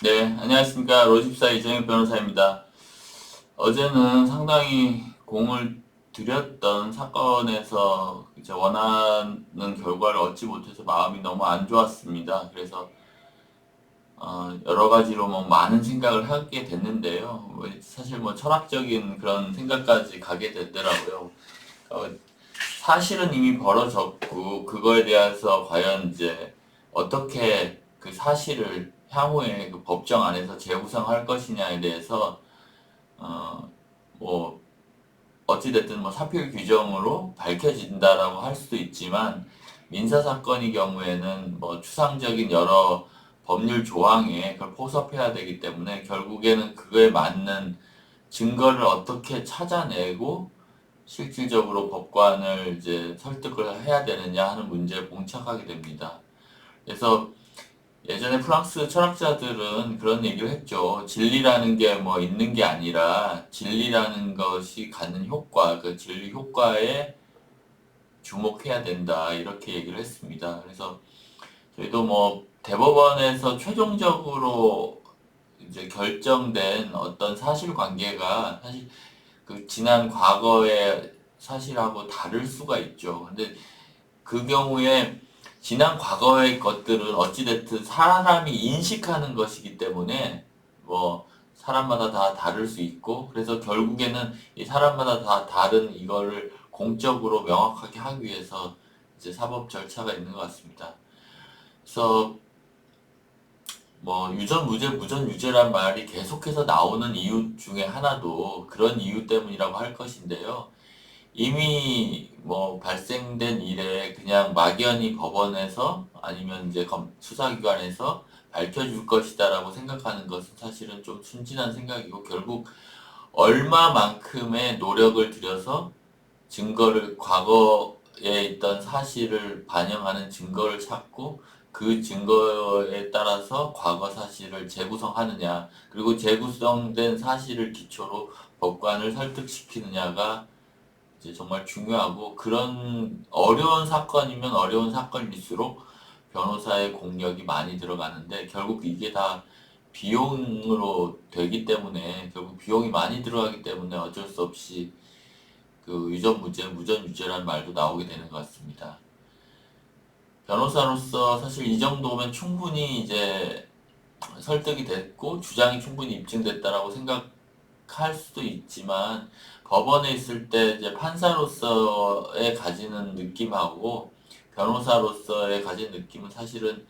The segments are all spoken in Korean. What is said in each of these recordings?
네, 안녕하십니까. 로집사 이정혁 변호사입니다. 어제는 상당히 공을 들였던 사건에서 이제 원하는 결과를 얻지 못해서 마음이 너무 안 좋았습니다. 그래서 여러 가지로 뭐 많은 생각을 하게 됐는데요. 사실 뭐 철학적인 그런 생각까지 가게 되더라고요. 어, 사실은 이미 벌어졌고 그거에 대해서 과연 이제 어떻게 그 사실을 향후에 그 법정 안에서 재구성할 것이냐에 대해서 어 뭐 어찌됐든 뭐 사필 규정으로 밝혀진다라고 할 수도 있지만 민사 사건의 경우에는 뭐 추상적인 여러 법률 조항에 그걸 포섭해야 되기 때문에 결국에는 그거에 맞는 증거를 어떻게 찾아내고 실질적으로 법관을 이제 설득을 해야 되느냐 하는 문제에 봉착하게 됩니다. 그래서 예전에 프랑스 철학자들은 그런 얘기를 했죠. 진리라는 게 뭐 있는 게 아니라 진리라는 것이 갖는 효과, 그 진리 효과에 주목해야 된다. 이렇게 얘기를 했습니다. 그래서 저희도 뭐 대법원에서 최종적으로 이제 결정된 어떤 사실관계가 사실 그 지난 과거의 사실하고 다를 수가 있죠. 근데 그 경우에 지난 과거의 것들은 어찌됐든 사람이 인식하는 것이기 때문에 뭐 사람마다 다 다를 수 있고 그래서 결국에는 이 사람마다 다 다른 이거를 공적으로 명확하게 하기 위해서 이제 사법 절차가 있는 것 같습니다. 그래서 뭐 유전 무죄 무전 유죄란 말이 계속해서 나오는 이유 중에 하나도 그런 이유 때문이라고 할 것인데요. 이미 뭐 발생된 일에 그냥 막연히 법원에서 아니면 이제 수사기관에서 밝혀줄 것이다라고 생각하는 것은 사실은 좀 순진한 생각이고 결국 얼마만큼의 노력을 들여서 증거를 과거에 있던 사실을 반영하는 증거를 찾고 그 증거에 따라서 과거 사실을 재구성하느냐 그리고 재구성된 사실을 기초로 법관을 설득시키느냐가 이제 정말 중요하고 그런 어려운 사건이면 어려운 사건일수록 변호사의 공력이 많이 들어가는데 결국 이게 다 비용으로 되기 때문에 결국 비용이 많이 들어가기 때문에 어쩔 수 없이 그 유전 무죄, 무전 유죄라는 말도 나오게 되는 것 같습니다. 변호사로서 사실 이 정도면 충분히 이제 설득이 됐고 주장이 충분히 입증됐다라고 생각할 수도 있지만 법원에 있을 때 이제 판사로서의 가지는 느낌하고 변호사로서의 가진 느낌은 사실은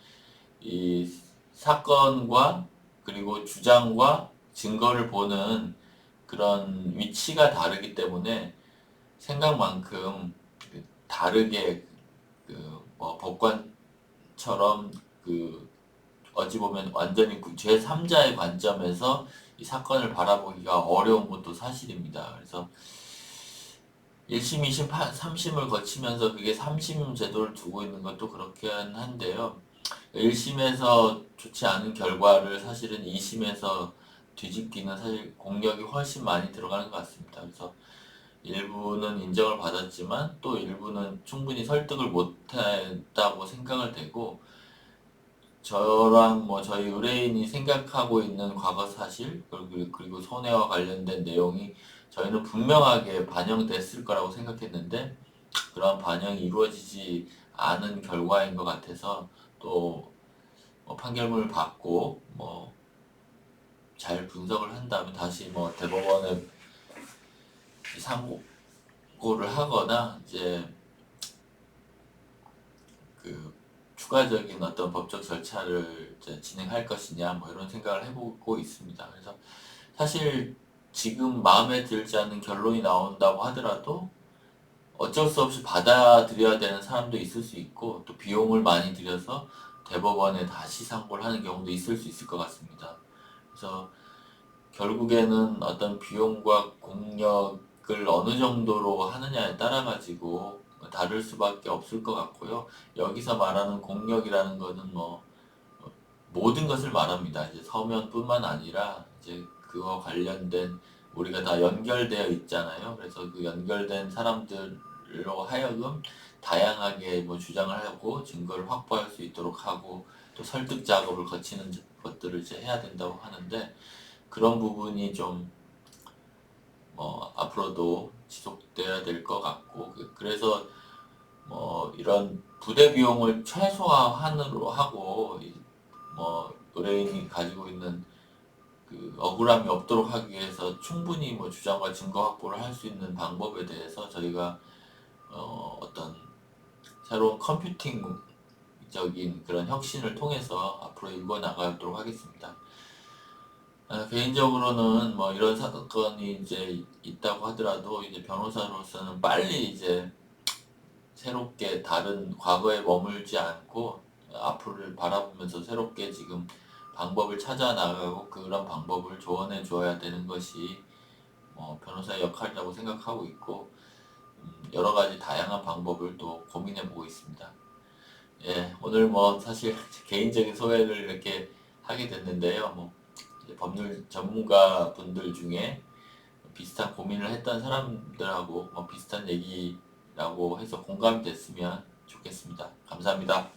이 사건과 그리고 주장과 증거를 보는 그런 위치가 다르기 때문에 생각만큼 다르게 그뭐 법관처럼 그 어찌 보면 완전히 제3자의 관점에서 이 사건을 바라보기가 어려운 것도 사실입니다. 그래서 1심, 2심, 3심을 거치면서 그게 3심 제도를 두고 있는 것도 그렇긴 한데요. 1심에서 좋지 않은 결과를 사실은 2심에서 뒤집기는 사실 공력이 훨씬 많이 들어가는 것 같습니다. 그래서 일부는 인정을 받았지만 또 일부는 충분히 설득을 못했다고 생각을 되고 저랑 뭐 저희 의뢰인이 생각하고 있는 과거 사실 그리고 손해와 관련된 내용이 저희는 분명하게 반영됐을 거라고 생각했는데 그런 반영이 이루어지지 않은 결과인 것 같아서 또뭐 판결문을 받고 뭐 잘 분석을 한 다음에 다시 뭐 대법원에 상고를 하거나 이제 그 추가적인 어떤 법적 절차를 이제 진행할 것이냐 뭐 이런 생각을 해보고 있습니다. 그래서 사실 지금 마음에 들지 않는 결론이 나온다고 하더라도 어쩔 수 없이 받아들여야 되는 사람도 있을 수 있고 또 비용을 많이 들여서 대법원에 다시 상고를 하는 경우도 있을 수 있을 것 같습니다. 그래서 결국에는 어떤 비용과 공력을 어느 정도로 하느냐에 따라 가지고 다를 수밖에 없을 것 같고요. 여기서 말하는 공력이라는 것은 뭐 모든 것을 말합니다. 이제 서면뿐만 아니라 이제 그와 관련된 우리가 다 연결되어 있잖아요. 그래서 그 연결된 사람들로 하여금 다양하게 뭐 주장을 하고 증거를 확보할 수 있도록 하고 또 설득 작업을 거치는 것들을 이제 해야 된다고 하는데, 그런 부분이 좀 앞으로도 지속돼야 될 것 같고, 그래서 이런 부대 비용을 최소화한으로 하고 의뢰인이 가지고 있는 그 억울함이 없도록 하기 위해서 충분히 주장과 증거 확보를 할 수 있는 방법에 대해서 저희가 어떤 새로운 컴퓨팅적인 그런 혁신을 통해서 앞으로 일궈 나가도록 하겠습니다. 개인적으로는 이런 사건이 이제 있다고 하더라도 이제 변호사로서는 빨리 이제 새롭게 다른 과거에 머물지 않고 앞으로를 바라보면서 새롭게 지금 방법을 찾아 나가고 그런 방법을 조언해 줘야 되는 것이 변호사의 역할이라고 생각하고 있고, 여러 가지 다양한 방법을 또 고민해 보고 있습니다. 예, 오늘 사실 개인적인 소회를 이렇게 하게 됐는데요. 이제 법률 전문가 분들 중에 비슷한 고민을 했던 사람들하고 비슷한 얘기라고 해서 공감이 됐으면 좋겠습니다. 감사합니다.